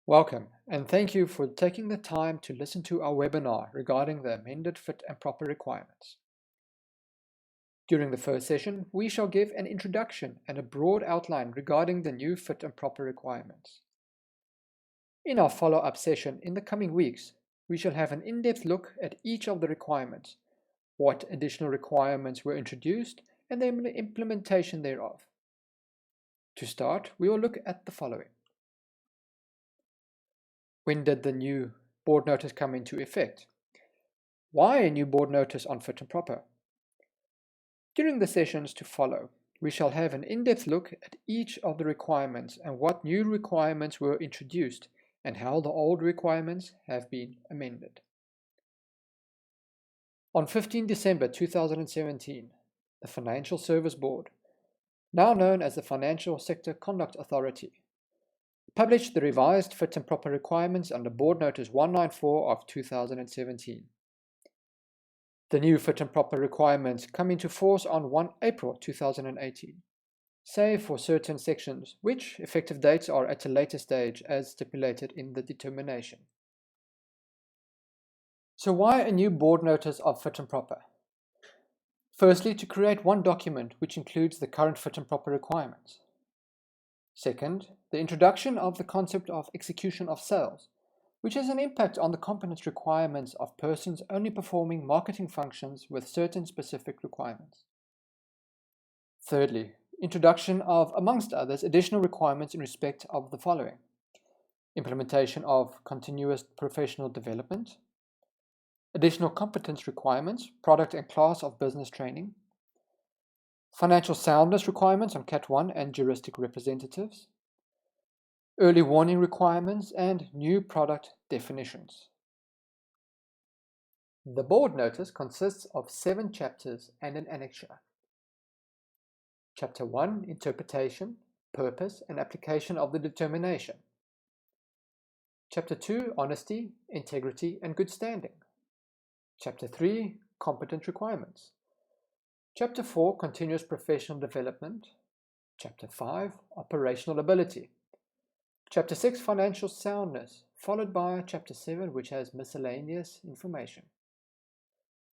Welcome, and thank you for taking the time to listen to our webinar regarding the amended fit and proper requirements. During the first session, we shall give an introduction and a broad outline regarding the new fit and proper requirements. In our follow-up session in the coming weeks, we shall have an in-depth look at each of the requirements, what additional requirements were introduced, and the implementation thereof. To start, we will look at the following. When did the new board notice come into effect? Why a new board notice on fit and proper? During the sessions to follow, we shall have an in-depth look at each of the requirements and what new requirements were introduced and how the old requirements have been amended. On 15 December 2017, the Financial Service Board, now known as the Financial Sector Conduct Authority, published the revised fit and proper requirements under Board Notice 194 of 2017. The new fit and proper requirements come into force on 1 April 2018, save for certain sections, which effective dates are at a later stage as stipulated in the determination. So why a new board notice of fit and proper? Firstly, to create one document which includes the current fit and proper requirements. Second, the introduction of the concept of execution of sales, which has an impact on the competence requirements of persons only performing marketing functions with certain specific requirements. Thirdly, introduction of, amongst others, additional requirements in respect of the following: implementation of continuous professional development, additional competence requirements, product and class of business training, financial soundness requirements on Cat 1 and juristic representatives, early warning requirements, and new product definitions. The board notice consists of 7 chapters and an annexure. Chapter 1, Interpretation, Purpose, and Application of the Determination. Chapter 2, Honesty, Integrity, and Good Standing. Chapter 3, Competence Requirements. Chapter 4, Continuous Professional Development. Chapter 5, Operational Ability. Chapter 6, Financial Soundness, followed by Chapter 7, which has miscellaneous information.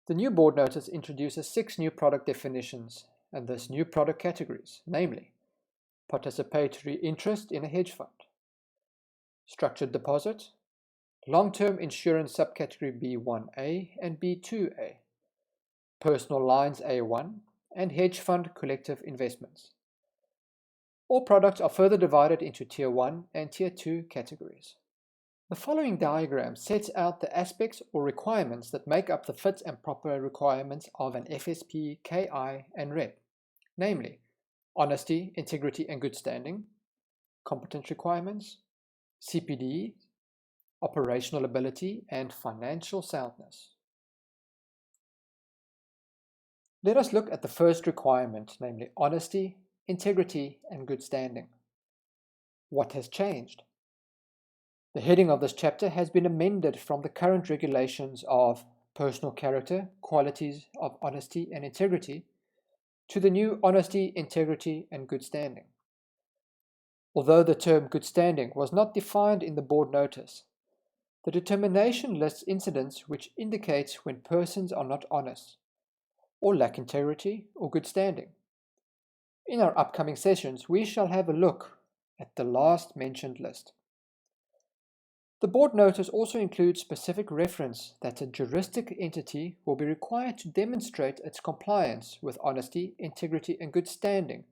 The new board notice introduces 6 new product definitions and thus new product categories, namely participatory interest in a hedge fund, structured deposit, long-term insurance subcategory B1A and B2A, personal lines A1, and hedge fund collective investments. All products are further divided into Tier 1 and Tier 2 categories. The following diagram sets out the aspects or requirements that make up the fit and proper requirements of an FSP, KI, and REP, namely honesty, integrity, and good standing, competence requirements, CPD, operational ability, and financial soundness. Let us look at the first requirement, namely honesty, integrity, and good standing. What has changed? The heading of this chapter has been amended from the current regulations of personal character, qualities of honesty and integrity, to the new honesty, integrity, and good standing. Although the term good standing was not defined in the board notice, the determination lists incidents which indicates when persons are not honest, or lack integrity or good standing. In our upcoming sessions, we shall have a look at the last mentioned list. The board notice also includes specific reference that a juristic entity will be required to demonstrate its compliance with honesty, integrity, and good standing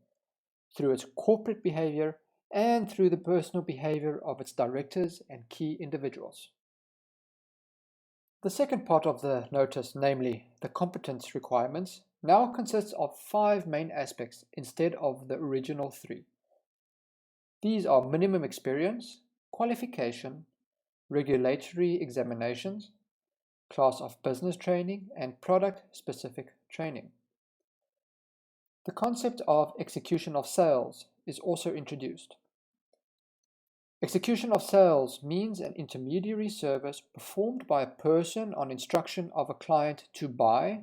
through its corporate behavior and through the personal behavior of its directors and key individuals. The second part of the notice, namely the competence requirements, now consists of 5 main aspects instead of the original 3. These are minimum experience, qualification, regulatory examinations, class of business training, and product-specific training. The concept of execution of sales is also introduced. Execution of sales means an intermediary service performed by a person on instruction of a client to buy,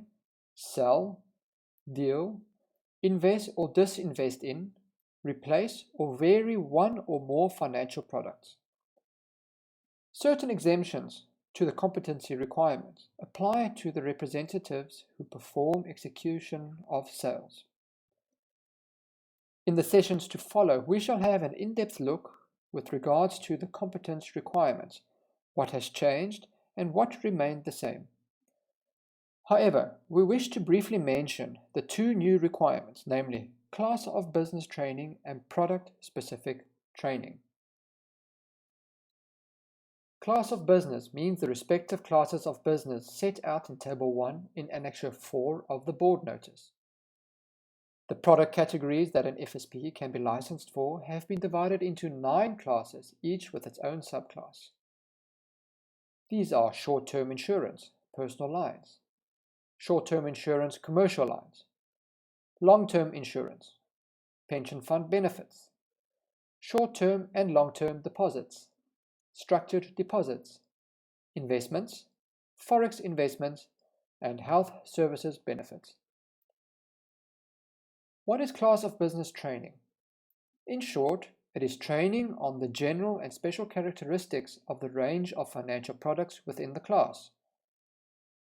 sell, deal, invest or disinvest in, replace or vary one or more financial products. Certain exemptions to the competency requirements apply to the representatives who perform execution of sales. In the sessions to follow, we shall have an in-depth look with regards to the competence requirements, what has changed and what remained the same. However, we wish to briefly mention the two new requirements, namely class of business training and product-specific training. Class of business means the respective classes of business set out in Table 1 in Annexure 4 of the board notice. The product categories that an FSP can be licensed for have been divided into 9 classes, each with its own subclass. These are short-term insurance, personal lines, short-term insurance, commercial lines, long-term insurance, pension fund benefits, short-term and long-term deposits, structured deposits, investments, forex investments, and health services benefits. What is class of business training? In short, it is training on the general and special characteristics of the range of financial products within the class.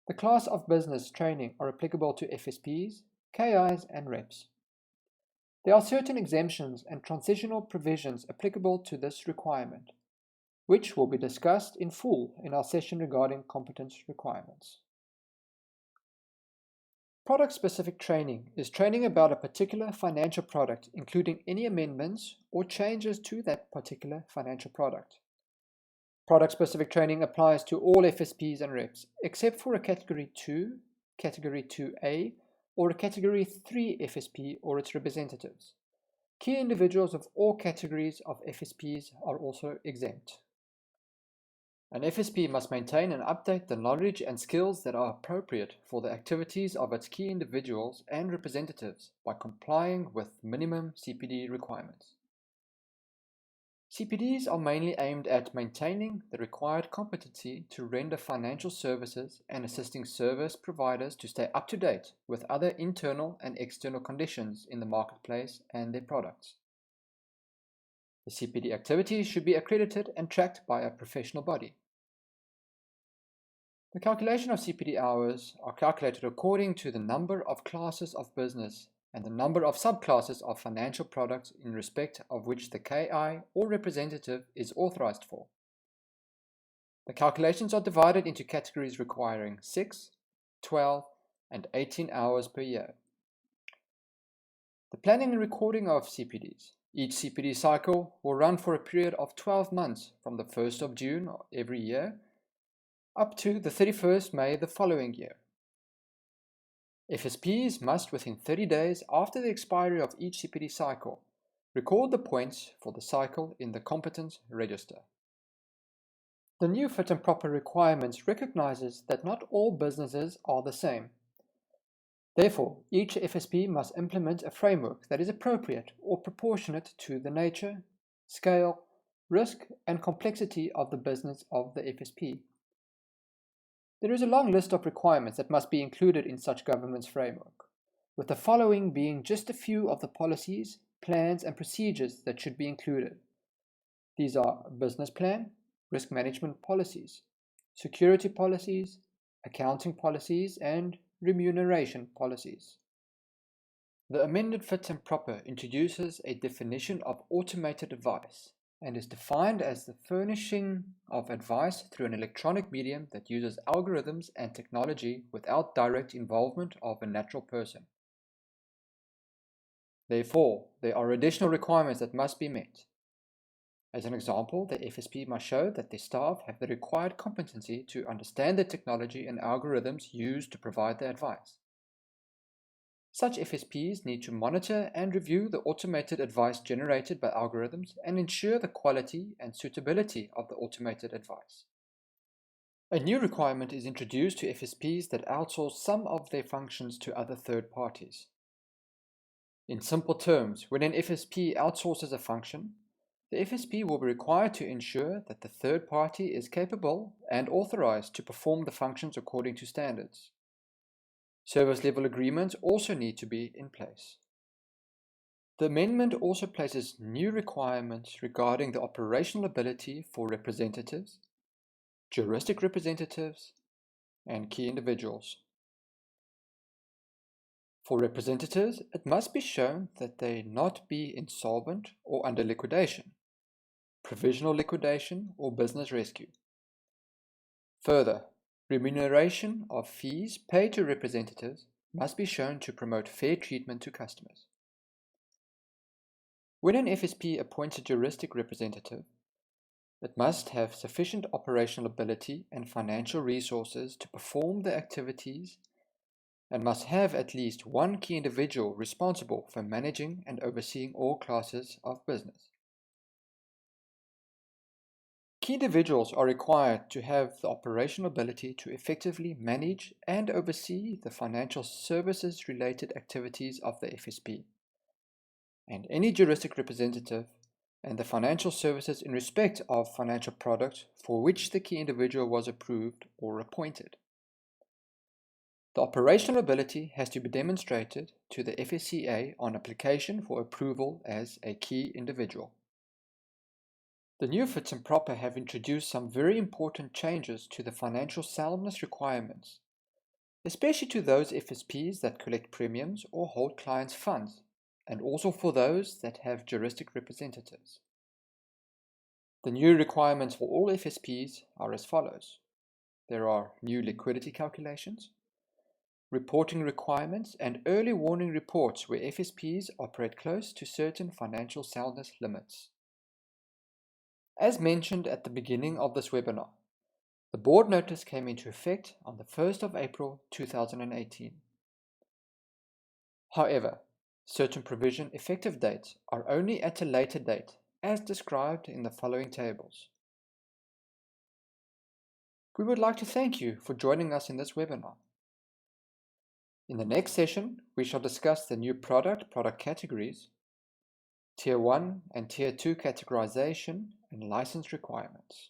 The class of business training are applicable to FSPs, KIs, and reps. There are certain exemptions and transitional provisions applicable to this requirement, which will be discussed in full in our session regarding competence requirements. Product-specific training is training about a particular financial product, including any amendments or changes to that particular financial product. Product-specific training applies to all FSPs and reps, except for a Category 2, Category 2A, or a Category 3 FSP or its representatives. Key individuals of all categories of FSPs are also exempt. An FSP must maintain and update the knowledge and skills that are appropriate for the activities of its key individuals and representatives by complying with minimum CPD requirements. CPDs are mainly aimed at maintaining the required competency to render financial services and assisting service providers to stay up to date with other internal and external conditions in the marketplace and their products. The CPD activities should be accredited and tracked by a professional body. The calculation of CPD hours are calculated according to the number of classes of business and the number of subclasses of financial products in respect of which the KI or representative is authorized for. The calculations are divided into categories requiring 6, 12, and 18 hours per year. The planning and recording of CPDs. Each CPD cycle will run for a period of 12 months from the 1st of June of every year up to the 31st May the following year. FSPs must, within 30 days after the expiry of each CPD cycle, record the points for the cycle in the competence register. The new fit and proper requirements recognizes that not all businesses are the same. Therefore, each FSP must implement a framework that is appropriate or proportionate to the nature, scale, risk, and complexity of the business of the FSP. There is a long list of requirements that must be included in such governance framework, with the following being just a few of the policies, plans, and procedures that should be included. These are business plan, risk management policies, security policies, accounting policies, and remuneration policies. The amended fit and proper introduces a definition of automated advice and is defined as the furnishing of advice through an electronic medium that uses algorithms and technology without direct involvement of a natural person. Therefore, there are additional requirements that must be met. As an example, the FSP must show that their staff have the required competency to understand the technology and algorithms used to provide the advice. Such FSPs need to monitor and review the automated advice generated by algorithms and ensure the quality and suitability of the automated advice. A new requirement is introduced to FSPs that outsource some of their functions to other third parties. In simple terms, when an FSP outsources a function, the FSP will be required to ensure that the third party is capable and authorized to perform the functions according to standards. Service level agreements also need to be in place. The amendment also places new requirements regarding the operational ability for representatives juristic representatives, and key individuals. For representatives, it must be shown that they not be insolvent or under liquidation, provisional liquidation, or business rescue. Further, remuneration of fees paid to representatives must be shown to promote fair treatment to customers. When an FSP appoints a juristic representative, it must have sufficient operational ability and financial resources to perform the activities and must have at least one key individual responsible for managing and overseeing all classes of business. Key individuals are required to have the operational ability to effectively manage and oversee the financial services related activities of the FSP, and any juristic representative and the financial services in respect of financial product for which the key individual was approved or appointed. The operational ability has to be demonstrated to the FSCA on application for approval as a key individual. The new Fits and Proper have introduced some very important changes to the financial soundness requirements, especially to those FSPs that collect premiums or hold clients' funds, and also for those that have juristic representatives. The new requirements for all FSPs are as follows. There are new liquidity calculations, reporting requirements, and early warning reports where FSPs operate close to certain financial soundness limits. As mentioned at the beginning of this webinar, the board notice came into effect on the 1st of April 2018. However, certain provision effective dates are only at a later date, as described in the following tables. We would like to thank you for joining us in this webinar. In the next session, we shall discuss the new product categories, Tier 1 and Tier 2 categorization, and license requirements.